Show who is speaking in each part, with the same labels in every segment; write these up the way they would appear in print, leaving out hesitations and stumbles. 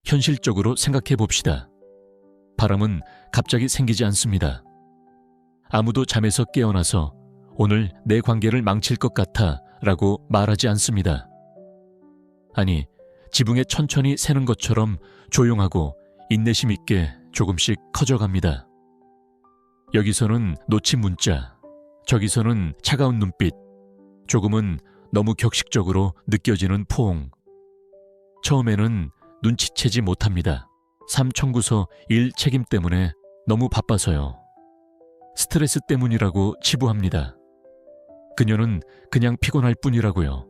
Speaker 1: 현실적으로 생각해 봅시다. 바람은 갑자기 생기지 않습니다. 아무도 잠에서 깨어나서 오늘 내 관계를 망칠 것 같아 라고 말하지 않습니다. 아니, 지붕에 천천히 새는 것처럼 조용하고 인내심 있게 조금씩 커져갑니다. 여기서는 놓친 문자, 저기서는 차가운 눈빛, 조금은 너무 격식적으로 느껴지는 포옹. 처음에는 눈치채지 못합니다. 삶 청구서 일 책임 때문에 너무 바빠서요. 스트레스 때문이라고 치부합니다. 그녀는 그냥 피곤할 뿐이라고요.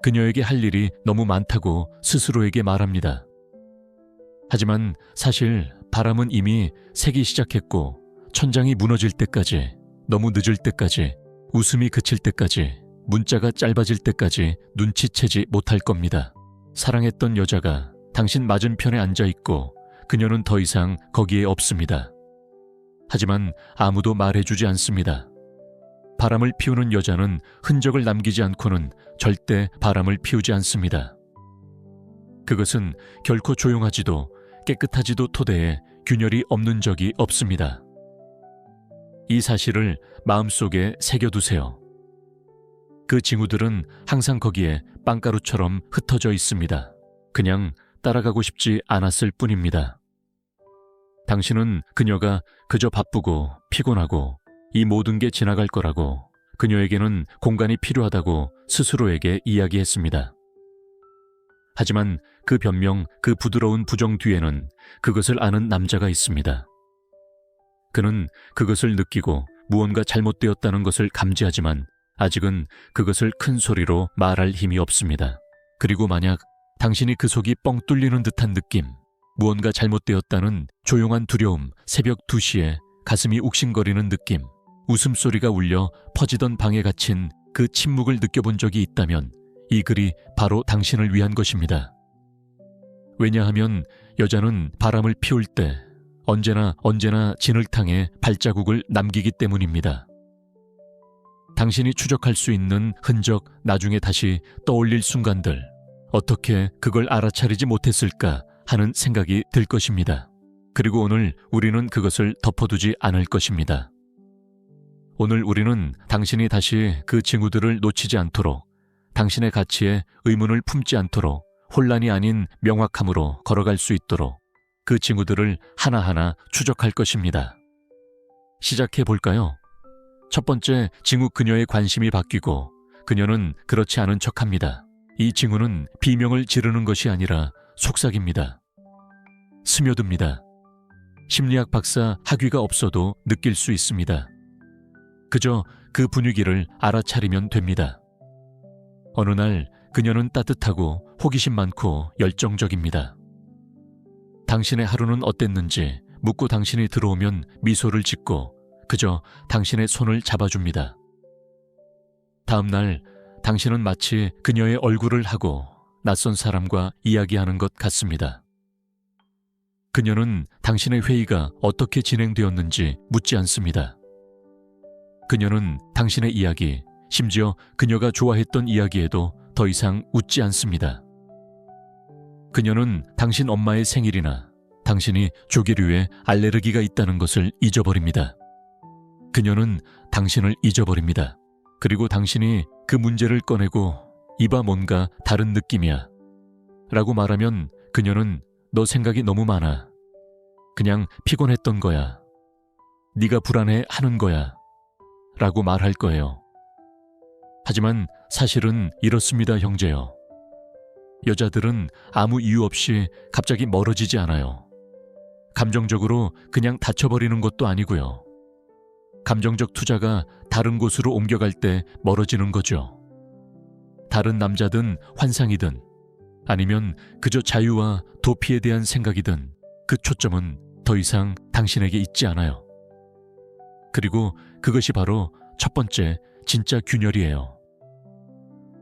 Speaker 1: 그녀에게 할 일이 너무 많다고 스스로에게 말합니다. 하지만 사실 바람은 이미 새기 시작했고 천장이 무너질 때까지, 너무 늦을 때까지, 웃음이 그칠 때까지, 문자가 짧아질 때까지 눈치채지 못할 겁니다. 사랑했던 여자가 당신 맞은편에 앉아있고 그녀는 더 이상 거기에 없습니다. 하지만 아무도 말해주지 않습니다. 바람을 피우는 여자는 흔적을 남기지 않고는 절대 바람을 피우지 않습니다. 그것은 결코 조용하지도 깨끗하지도 토대에 균열이 없는 적이 없습니다. 이 사실을 마음속에 새겨두세요. 그 징후들은 항상 거기에 빵가루처럼 흩어져 있습니다. 그냥 따라가고 싶지 않았을 뿐입니다. 당신은 그녀가 그저 바쁘고 피곤하고 이 모든 게 지나갈 거라고, 그녀에게는 공간이 필요하다고 스스로에게 이야기했습니다. 하지만 그 변명, 그 부드러운 부정 뒤에는 그것을 아는 남자가 있습니다. 그는 그것을 느끼고 무언가 잘못되었다는 것을 감지하지만 아직은 그것을 큰 소리로 말할 힘이 없습니다. 그리고 만약 당신이 그 속이 뻥 뚫리는 듯한 느낌, 무언가 잘못되었다는 조용한 두려움, 새벽 2시에 가슴이 욱신거리는 느낌, 웃음소리가 울려 퍼지던 방에 갇힌 그 침묵을 느껴본 적이 있다면 이 글이 바로 당신을 위한 것입니다. 왜냐하면 여자는 바람을 피울 때 언제나 진흙탕에 발자국을 남기기 때문입니다. 당신이 추적할 수 있는 흔적, 나중에 다시 떠올릴 순간들, 어떻게 그걸 알아차리지 못했을까 하는 생각이 들 것입니다. 그리고 오늘 우리는 그것을 덮어두지 않을 것입니다. 오늘 우리는 당신이 다시 그 징후들을 놓치지 않도록, 당신의 가치에 의문을 품지 않도록 혼란이 아닌 명확함으로 걸어갈 수 있도록 그 징후들을 하나하나 추적할 것입니다. 시작해 볼까요? 첫 번째 징후, 그녀의 관심이 바뀌고 그녀는 그렇지 않은 척합니다. 이 징후는 비명을 지르는 것이 아니라 속삭입니다. 스며듭니다. 심리학 박사 학위가 없어도 느낄 수 있습니다. 그저 그 분위기를 알아차리면 됩니다. 어느 날 그녀는 따뜻하고 호기심 많고 열정적입니다. 당신의 하루는 어땠는지 묻고 당신이 들어오면 미소를 짓고 그저 당신의 손을 잡아줍니다. 다음 날 당신은 마치 그녀의 얼굴을 하고 낯선 사람과 이야기하는 것 같습니다. 그녀는 당신의 회의가 어떻게 진행되었는지 묻지 않습니다. 그녀는 당신의 이야기, 심지어 그녀가 좋아했던 이야기에도 더 이상 웃지 않습니다. 그녀는 당신 엄마의 생일이나 당신이 조개류에 알레르기가 있다는 것을 잊어버립니다. 그녀는 당신을 잊어버립니다. 그리고 당신이 그 문제를 꺼내고 이봐 뭔가 다른 느낌이야 라고 말하면 그녀는 너 생각이 너무 많아. 그냥 피곤했던 거야. 네가 불안해 하는 거야. 라고 말할 거예요. 하지만 사실은 이렇습니다, 형제요. 여자들은 아무 이유 없이 갑자기 멀어지지 않아요. 감정적으로 그냥 다쳐버리는 것도 아니고요. 감정적 투자가 다른 곳으로 옮겨갈 때 멀어지는 거죠. 다른 남자든 환상이든 아니면 그저 자유와 도피에 대한 생각이든 그 초점은 더 이상 당신에게 있지 않아요. 그리고 그것이 바로 첫 번째 진짜 균열이에요.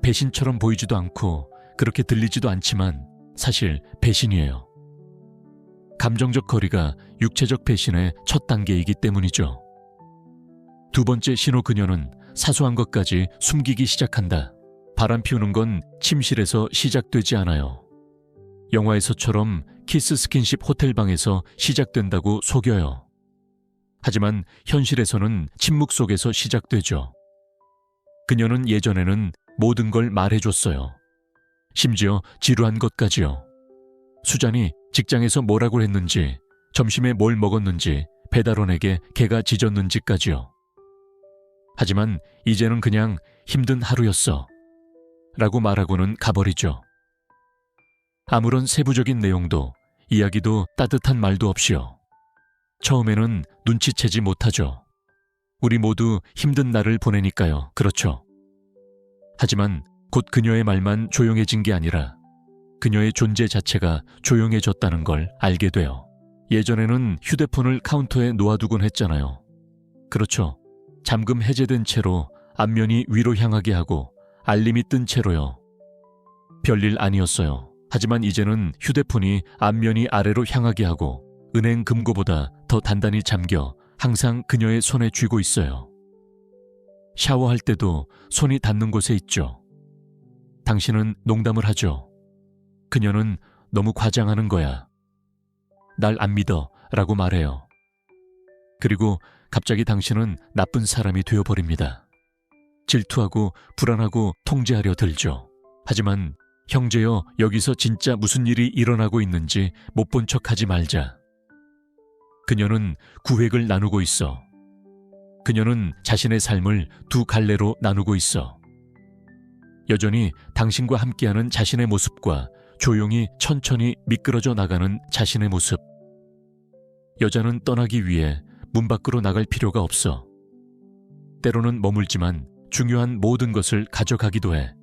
Speaker 1: 배신처럼 보이지도 않고 그렇게 들리지도 않지만 사실 배신이에요. 감정적 거리가 육체적 배신의 첫 단계이기 때문이죠. 두 번째 신호, 그녀는 사소한 것까지 숨기기 시작한다. 바람 피우는 건 침실에서 시작되지 않아요. 영화에서처럼 키스 스킨십 호텔방에서 시작된다고 속여요. 하지만 현실에서는 침묵 속에서 시작되죠. 그녀는 예전에는 모든 걸 말해줬어요. 심지어 지루한 것까지요. 수잔이 직장에서 뭐라고 했는지, 점심에 뭘 먹었는지, 배달원에게 개가 짖었는지까지요. 하지만 이제는 그냥 힘든 하루였어 라고 말하고는 가버리죠. 아무런 세부적인 내용도, 이야기도 따뜻한 말도 없이요. 처음에는 눈치채지 못하죠. 우리 모두 힘든 날을 보내니까요. 그렇죠. 하지만 곧 그녀의 말만 조용해진 게 아니라 그녀의 존재 자체가 조용해졌다는 걸 알게 돼요. 예전에는 휴대폰을 카운터에 놓아두곤 했잖아요. 그렇죠. 잠금 해제된 채로 앞면이 위로 향하게 하고 알림이 뜬 채로요. 별일 아니었어요. 하지만 이제는 휴대폰이 앞면이 아래로 향하게 하고 은행 금고보다 더 단단히 잠겨 항상 그녀의 손에 쥐고 있어요. 샤워할 때도 손이 닿는 곳에 있죠. 당신은 농담을 하죠. 그녀는 너무 과장하는 거야. 날 안 믿어 라고 말해요. 그리고 갑자기 당신은 나쁜 사람이 되어버립니다. 질투하고 불안하고 통제하려 들죠. 하지만 형제여, 여기서 진짜 무슨 일이 일어나고 있는지 못 본 척하지 말자. 그녀는 구획을 나누고 있어. 그녀는 자신의 삶을 두 갈래로 나누고 있어. 여전히 당신과 함께하는 자신의 모습과 조용히 천천히 미끄러져 나가는 자신의 모습. 여자는 떠나기 위해 문 밖으로 나갈 필요가 없어. 때로는 머물지만 중요한 모든 것을 가져가기도 해.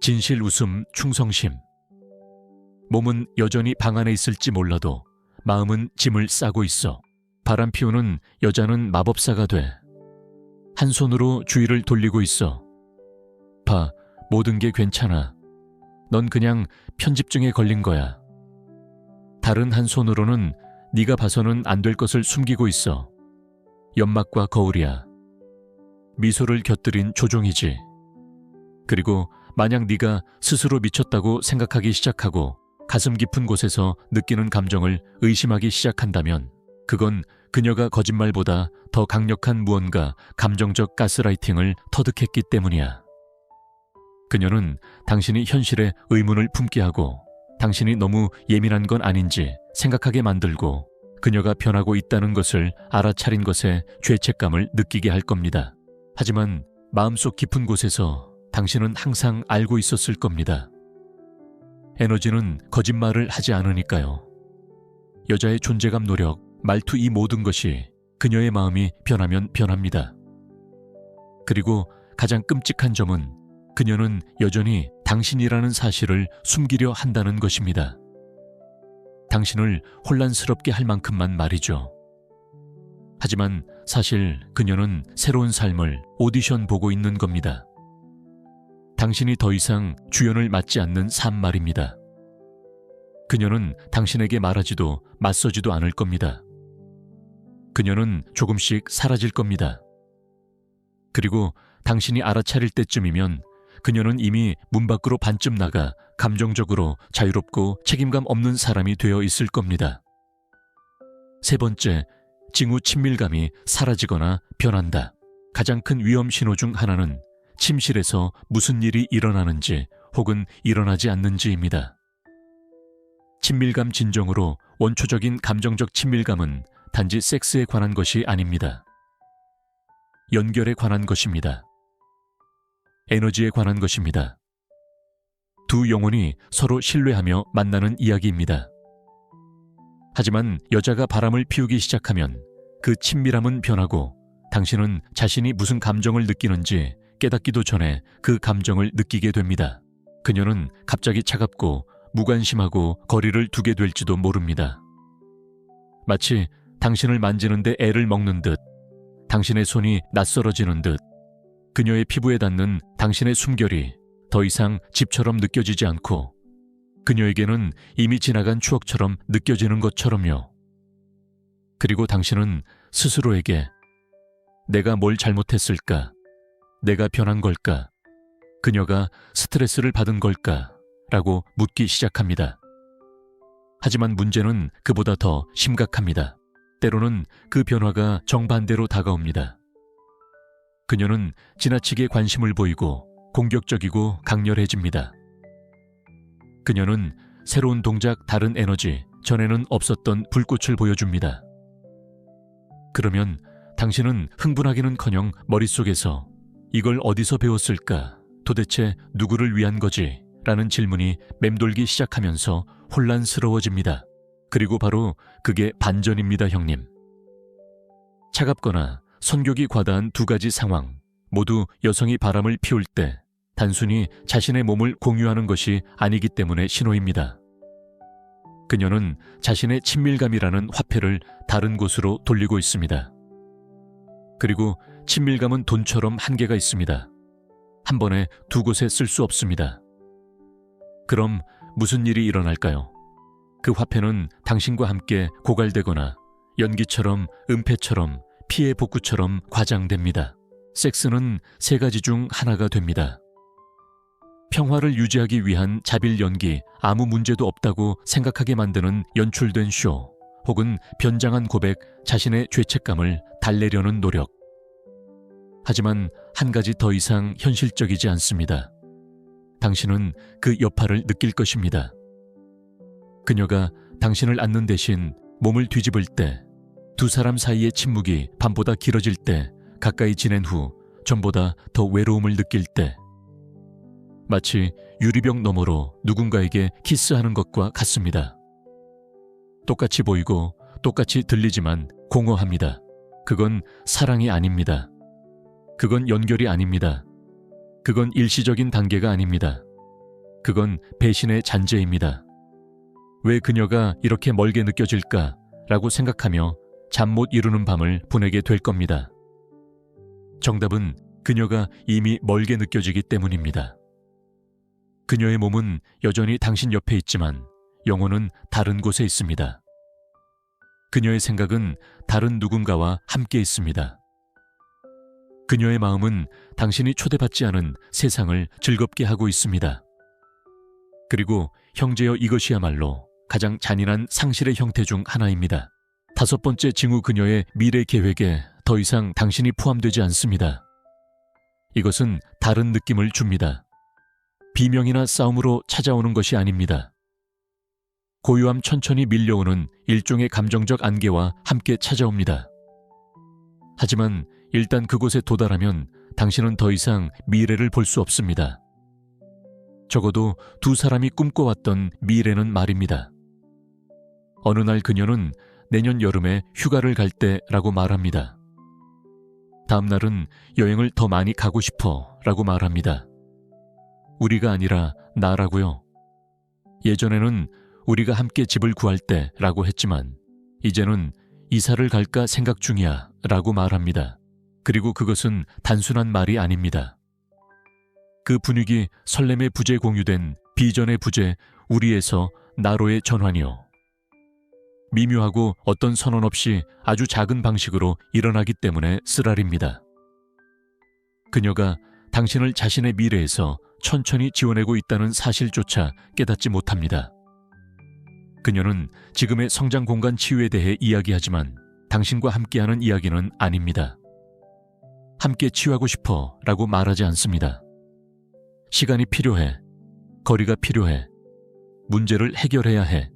Speaker 1: 진실, 웃음, 충성심. 몸은 여전히 방 안에 있을지 몰라도 마음은 짐을 싸고 있어. 바람 피우는 여자는 마법사가 돼. 한 손으로 주위를 돌리고 있어. 봐, 모든 게 괜찮아. 넌 그냥 편집증에 걸린 거야. 다른 한 손으로는 네가 봐서는 안 될 것을 숨기고 있어. 연막과 거울이야. 미소를 곁들인 조종이지. 그리고 만약 네가 스스로 미쳤다고 생각하기 시작하고 가슴 깊은 곳에서 느끼는 감정을 의심하기 시작한다면 그건 그녀가 거짓말보다 더 강력한 무언가 감정적 가스라이팅을 터득했기 때문이야. 그녀는 당신이 현실에 의문을 품게 하고 당신이 너무 예민한 건 아닌지 생각하게 만들고 그녀가 변하고 있다는 것을 알아차린 것에 죄책감을 느끼게 할 겁니다. 하지만 마음속 깊은 곳에서 당신은 항상 알고 있었을 겁니다. 에너지는 거짓말을 하지 않으니까요. 여자의 존재감, 노력, 말투, 이 모든 것이 그녀의 마음이 변하면 변합니다. 그리고 가장 끔찍한 점은 그녀는 여전히 당신이라는 사실을 숨기려 한다는 것입니다. 당신을 혼란스럽게 할 만큼만 말이죠. 하지만 사실 그녀는 새로운 삶을 오디션 보고 있는 겁니다. 당신이 더 이상 주연을 맡지 않는 삶 말입니다. 그녀는 당신에게 말하지도 맞서지도 않을 겁니다. 그녀는 조금씩 사라질 겁니다. 그리고 당신이 알아차릴 때쯤이면 그녀는 이미 문 밖으로 반쯤 나가 감정적으로 자유롭고 책임감 없는 사람이 되어 있을 겁니다. 세 번째, 징후 친밀감이 사라지거나 변한다. 가장 큰 위험 신호 중 하나는 침실에서 무슨 일이 일어나는지 혹은 일어나지 않는지입니다. 친밀감 진정으로 원초적인 감정적 친밀감은 단지 섹스에 관한 것이 아닙니다. 연결에 관한 것입니다. 에너지에 관한 것입니다. 두 영혼이 서로 신뢰하며 만나는 이야기입니다. 하지만 여자가 바람을 피우기 시작하면 그 친밀함은 변하고 당신은 자신이 무슨 감정을 느끼는지 깨닫기도 전에 그 감정을 느끼게 됩니다. 그녀는 갑자기 차갑고 무관심하고 거리를 두게 될지도 모릅니다. 마치 당신을 만지는데 애를 먹는 듯, 당신의 손이 낯설어지는 듯, 그녀의 피부에 닿는 당신의 숨결이 더 이상 집처럼 느껴지지 않고 그녀에게는 이미 지나간 추억처럼 느껴지는 것처럼요. 그리고 당신은 스스로에게 내가 뭘 잘못했을까? 내가 변한 걸까? 그녀가 스트레스를 받은 걸까? 라고 묻기 시작합니다. 하지만 문제는 그보다 더 심각합니다. 때로는 그 변화가 정반대로 다가옵니다. 그녀는 지나치게 관심을 보이고 공격적이고 강렬해집니다. 그녀는 새로운 동작, 다른 에너지, 전에는 없었던 불꽃을 보여줍니다. 그러면 당신은 흥분하기는커녕 머릿속에서 이걸 어디서 배웠을까? 도대체 누구를 위한 거지? 라는 질문이 맴돌기 시작하면서 혼란스러워집니다. 그리고 바로 그게 반전입니다, 형님. 차갑거나 선격이 과다한 두 가지 상황, 모두 여성이 바람을 피울 때 단순히 자신의 몸을 공유하는 것이 아니기 때문에 신호입니다. 그녀는 자신의 친밀감이라는 화폐를 다른 곳으로 돌리고 있습니다. 그리고 친밀감은 돈처럼 한계가 있습니다. 한 번에 두 곳에 쓸 수 없습니다. 그럼 무슨 일이 일어날까요? 그 화폐는 당신과 함께 고갈되거나 연기처럼, 은폐처럼, 피해 복구처럼 과장됩니다. 섹스는 세 가지 중 하나가 됩니다. 평화를 유지하기 위한 자빌 연기, 아무 문제도 없다고 생각하게 만드는 연출된 쇼, 혹은 변장한 고백, 자신의 죄책감을 달래려는 노력. 하지만 한 가지 더 이상 현실적이지 않습니다. 당신은 그 여파를 느낄 것입니다. 그녀가 당신을 안는 대신 몸을 뒤집을 때, 두 사람 사이의 침묵이 밤보다 길어질 때, 가까이 지낸 후 전보다 더 외로움을 느낄 때, 마치 유리병 너머로 누군가에게 키스하는 것과 같습니다. 똑같이 보이고 똑같이 들리지만 공허합니다. 그건 사랑이 아닙니다. 그건 연결이 아닙니다. 그건 일시적인 단계가 아닙니다. 그건 배신의 잔재입니다. 왜 그녀가 이렇게 멀게 느껴질까? 라고 생각하며 잠 못 이루는 밤을 보내게 될 겁니다. 정답은 그녀가 이미 멀게 느껴지기 때문입니다. 그녀의 몸은 여전히 당신 옆에 있지만 영혼은 다른 곳에 있습니다. 그녀의 생각은 다른 누군가와 함께 있습니다. 그녀의 마음은 당신이 초대받지 않은 세상을 즐겁게 하고 있습니다. 그리고 형제여, 이것이야말로 가장 잔인한 상실의 형태 중 하나입니다. 다섯 번째 징후, 그녀의 미래 계획에 더 이상 당신이 포함되지 않습니다. 이것은 다른 느낌을 줍니다. 비명이나 싸움으로 찾아오는 것이 아닙니다. 고요함, 천천히 밀려오는 일종의 감정적 안개와 함께 찾아옵니다. 하지만 일단 그곳에 도달하면 당신은 더 이상 미래를 볼 수 없습니다. 적어도 두 사람이 꿈꿔왔던 미래는 말입니다. 어느 날 그녀는 내년 여름에 휴가를 갈 때라고 말합니다. 다음 날은 여행을 더 많이 가고 싶어 라고 말합니다. 우리가 아니라 나라고요. 예전에는 우리가 함께 집을 구할 때라고 했지만 이제는 이사를 갈까 생각 중이야 라고 말합니다. 그리고 그것은 단순한 말이 아닙니다. 그 분위기, 설렘의 부재, 공유된 비전의 부재, 우리에서 나로의 전환이요. 미묘하고 어떤 선언 없이 아주 작은 방식으로 일어나기 때문에 쓰라립니다. 그녀가 당신을 자신의 미래에서 천천히 지워내고 있다는 사실조차 깨닫지 못합니다. 그녀는 지금의 성장 공간 치유에 대해 이야기하지만 당신과 함께하는 이야기는 아닙니다. 함께 치유하고 싶어 라고 말하지 않습니다. 시간이 필요해, 거리가 필요해, 문제를 해결해야 해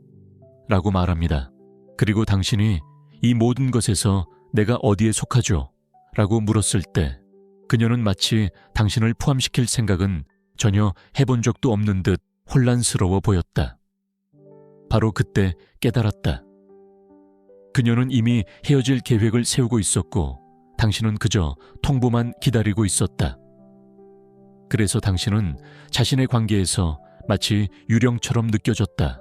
Speaker 1: 라고 말합니다. 그리고 당신이 이 모든 것에서 내가 어디에 속하죠? 라고 물었을 때 그녀는 마치 당신을 포함시킬 생각은 전혀 해본 적도 없는 듯 혼란스러워 보였다. 바로 그때 깨달았다. 그녀는 이미 헤어질 계획을 세우고 있었고 당신은 그저 통보만 기다리고 있었다. 그래서 당신은 자신의 관계에서 마치 유령처럼 느껴졌다.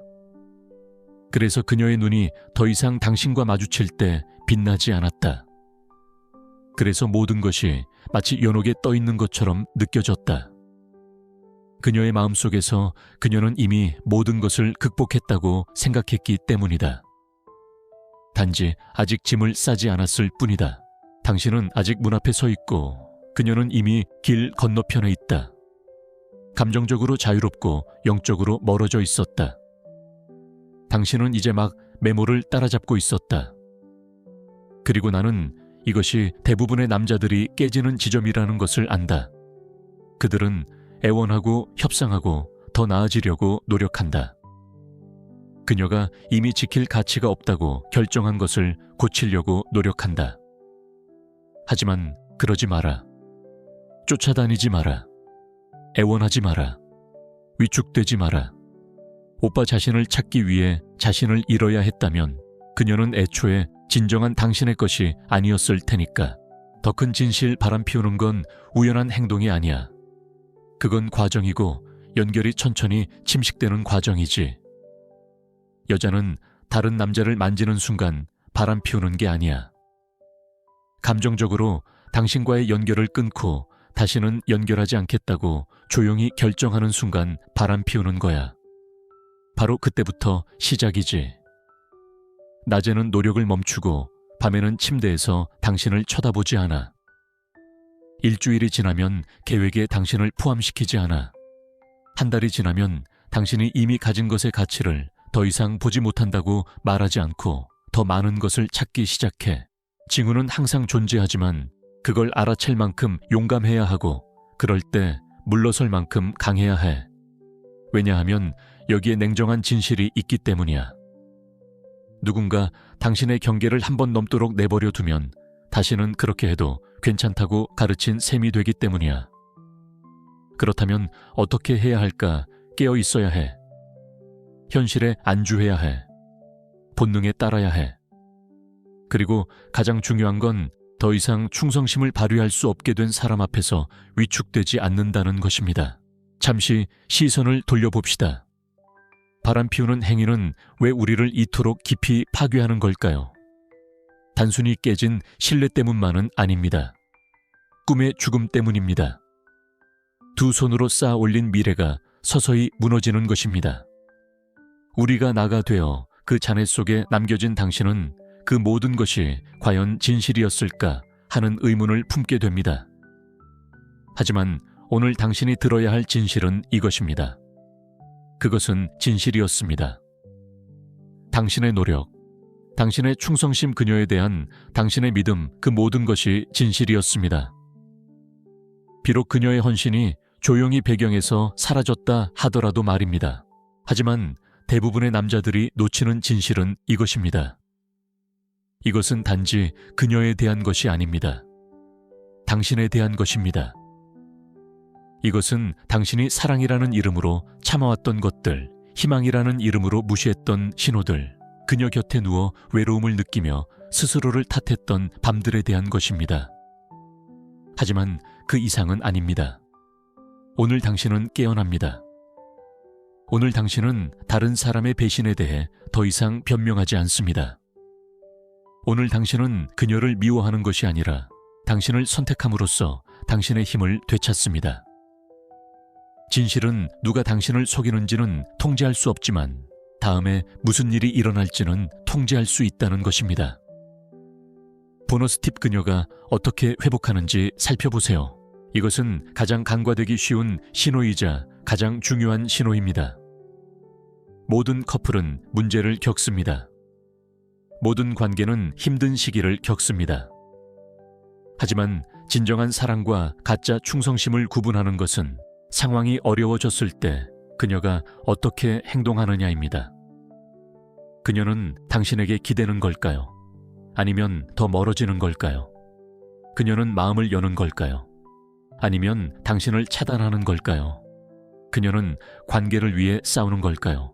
Speaker 1: 그래서 그녀의 눈이 더 이상 당신과 마주칠 때 빛나지 않았다. 그래서 모든 것이 마치 연옥에 떠 있는 것처럼 느껴졌다. 그녀의 마음속에서 그녀는 이미 모든 것을 극복했다고 생각했기 때문이다. 단지 아직 짐을 싸지 않았을 뿐이다. 당신은 아직 문 앞에 서 있고 그녀는 이미 길 건너편에 있다. 감정적으로 자유롭고 영적으로 멀어져 있었다. 당신은 이제 막 메모를 따라잡고 있었다. 그리고 나는 이것이 대부분의 남자들이 깨지는 지점이라는 것을 안다. 그들은 애원하고 협상하고 더 나아지려고 노력한다. 그녀가 이미 지킬 가치가 없다고 결정한 것을 고치려고 노력한다. 하지만 그러지 마라. 쫓아다니지 마라. 애원하지 마라. 위축되지 마라. 오빠 자신을 찾기 위해 자신을 잃어야 했다면 그녀는 애초에 진정한 당신의 것이 아니었을 테니까. 더 큰 진실 바람피우는 건 우연한 행동이 아니야. 그건 과정이고 연결이 천천히 침식되는 과정이지. 여자는 다른 남자를 만지는 순간 바람피우는 게 아니야. 감정적으로 당신과의 연결을 끊고 다시는 연결하지 않겠다고 조용히 결정하는 순간 바람피우는 거야. 바로 그때부터 시작이지. 낮에는 노력을 멈추고 밤에는 침대에서 당신을 쳐다보지 않아. 일주일이 지나면 계획에 당신을 포함시키지 않아. 한 달이 지나면 당신이 이미 가진 것의 가치를 더 이상 보지 못한다고 말하지 않고 더 많은 것을 찾기 시작해. 징후는 항상 존재하지만 그걸 알아챌 만큼 용감해야 하고 그럴 때 물러설 만큼 강해야 해. 왜냐하면 여기에 냉정한 진실이 있기 때문이야. 누군가 당신의 경계를 한 번 넘도록 내버려 두면 다시는 그렇게 해도 괜찮다고 가르친 셈이 되기 때문이야. 그렇다면 어떻게 해야 할까? 깨어 있어야 해. 현실에 안주해야 해. 본능에 따라야 해. 그리고 가장 중요한 건 더 이상 충성심을 발휘할 수 없게 된 사람 앞에서 위축되지 않는다는 것입니다. 잠시 시선을 돌려봅시다. 바람피우는 행위는 왜 우리를 이토록 깊이 파괴하는 걸까요? 단순히 깨진 신뢰 때문만은 아닙니다. 꿈의 죽음 때문입니다. 두 손으로 쌓아 올린 미래가 서서히 무너지는 것입니다. 우리가 나가 되어 그 잔해 속에 남겨진 당신은 그 모든 것이 과연 진실이었을까 하는 의문을 품게 됩니다. 하지만 오늘 당신이 들어야 할 진실은 이것입니다. 그것은 진실이었습니다. 당신의 노력, 당신의 충성심 그녀에 대한 당신의 믿음 그 모든 것이 진실이었습니다. 비록 그녀의 헌신이 조용히 배경에서 사라졌다 하더라도 말입니다. 하지만 대부분의 남자들이 놓치는 진실은 이것입니다. 이것은 단지 그녀에 대한 것이 아닙니다. 당신에 대한 것입니다. 이것은 당신이 사랑이라는 이름으로 참아왔던 것들, 희망이라는 이름으로 무시했던 신호들, 그녀 곁에 누워 외로움을 느끼며 스스로를 탓했던 밤들에 대한 것입니다. 하지만 그 이상은 아닙니다. 오늘 당신은 깨어납니다. 오늘 당신은 다른 사람의 배신에 대해 더 이상 변명하지 않습니다. 오늘 당신은 그녀를 미워하는 것이 아니라 당신을 선택함으로써 당신의 힘을 되찾습니다. 진실은 누가 당신을 속이는지는 통제할 수 없지만 다음에 무슨 일이 일어날지는 통제할 수 있다는 것입니다. 보너스 팁 그녀가 어떻게 회복하는지 살펴보세요. 이것은 가장 간과되기 쉬운 신호이자 가장 중요한 신호입니다. 모든 커플은 문제를 겪습니다. 모든 관계는 힘든 시기를 겪습니다. 하지만 진정한 사랑과 가짜 충성심을 구분하는 것은 상황이 어려워졌을 때 그녀가 어떻게 행동하느냐입니다. 그녀는 당신에게 기대는 걸까요? 아니면 더 멀어지는 걸까요? 그녀는 마음을 여는 걸까요? 아니면 당신을 차단하는 걸까요? 그녀는 관계를 위해 싸우는 걸까요?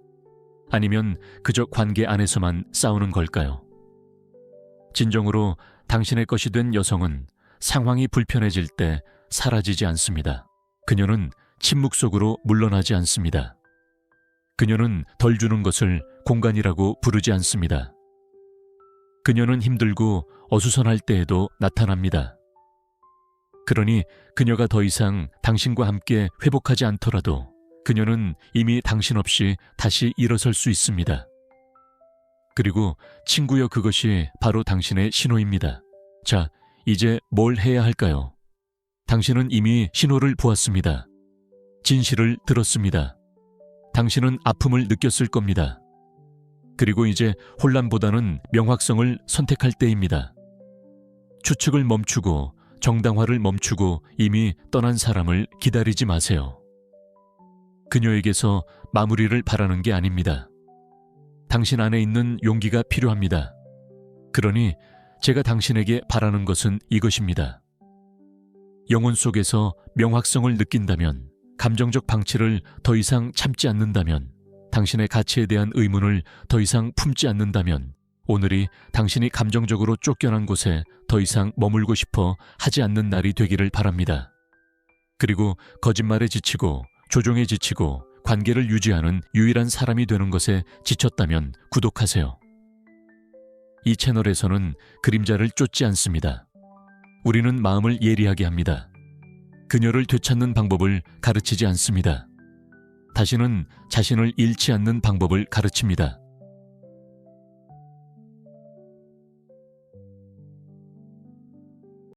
Speaker 1: 아니면 그저 관계 안에서만 싸우는 걸까요? 진정으로 당신의 것이 된 여성은 상황이 불편해질 때 사라지지 않습니다. 그녀는 침묵 속으로 물러나지 않습니다. 그녀는 덜 주는 것을 공간이라고 부르지 않습니다. 그녀는 힘들고 어수선할 때에도 나타납니다. 그러니 그녀가 더 이상 당신과 함께 회복하지 않더라도 그녀는 이미 당신 없이 다시 일어설 수 있습니다. 그리고 친구여, 그것이 바로 당신의 신호입니다. 자, 이제 뭘 해야 할까요? 당신은 이미 신호를 보았습니다. 진실을 들었습니다. 당신은 아픔을 느꼈을 겁니다. 그리고 이제 혼란보다는 명확성을 선택할 때입니다. 추측을 멈추고 정당화를 멈추고 이미 떠난 사람을 기다리지 마세요. 그녀에게서 마무리를 바라는 게 아닙니다. 당신 안에 있는 용기가 필요합니다. 그러니 제가 당신에게 바라는 것은 이것입니다. 영혼 속에서 명확성을 느낀다면, 감정적 방치를 더 이상 참지 않는다면, 당신의 가치에 대한 의문을 더 이상 품지 않는다면, 오늘이 당신이 감정적으로 쫓겨난 곳에 더 이상 머물고 싶어 하지 않는 날이 되기를 바랍니다. 그리고 거짓말에 지치고 조종에 지치고 관계를 유지하는 유일한 사람이 되는 것에 지쳤다면 구독하세요. 이 채널에서는 그림자를 쫓지 않습니다. 우리는 마음을 예리하게 합니다. 그녀를 되찾는 방법을 가르치지 않습니다. 다시는 자신을 잃지 않는 방법을 가르칩니다.